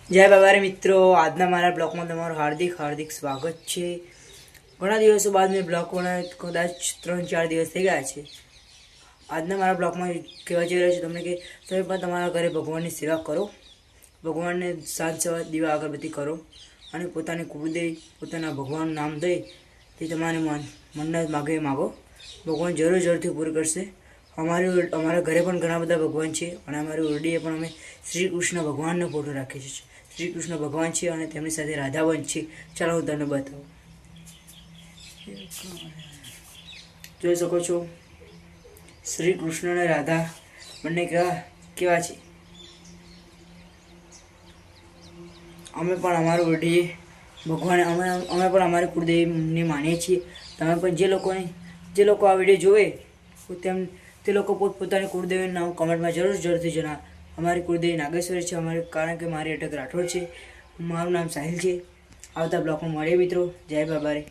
જય બાબા રે મિત્રો, આજના મારા બ્લોગમાં તમારું હાર્દિક હાર્દિક સ્વાગત છે। ઘણા દિવસો બાદ મેં બ્લોગ બનાવ્યો, કદાચ 3-4 દિવસ થઈ ગયા છે। આજના મારા બ્લોગમાં કહેવા જઈ રહ્યો છું તમને કે તમે પણ તમારા ઘરે ભગવાનની સેવા કરો, ભગવાનને સાંજ સવાર દીવા અગરબત્તી કરો અને પોતાની કુળદેવી પોતાના ભગવાનનું નામ દઈ તે તમારી મન્નત માગો, ભગવાન જરૂરથી પૂરું કરશે। અમારા ઘરે પણ ઘણા બધા ભગવાન છે અને અમારી ઓરડીએ પણ અમે શ્રી કૃષ્ણ ભગવાનનો ફોટો રાખીએ છીએ। શ્રી કૃષ્ણ ભગવાન છે અને તેમની સાથે રાધાવન છે। ચાલો હું તમને બતાવું, જોઈ શકો છો શ્રી કૃષ્ણ અને રાધા બંને કેવા છે। અમે પણ અમારી ઓરડીએ ભગવાન અમે પણ અમારી કુળદેવીને માનીએ છીએ। તમે પણ જે લોકો આ વિડીયો જોવે તે લોકો પોતપોતાની કુળદેવીનું નામ કમેન્ટમાં જરૂરથી જણાવો। અમારી કુળદેવી નાગેશ્વરી છે, કારણ કે મારી અટક રાઠોડ છે, મારું નામ સાહિલ છે। આવતા બ્લોગમાં મળીએ મિત્રો, જય બાબા રે।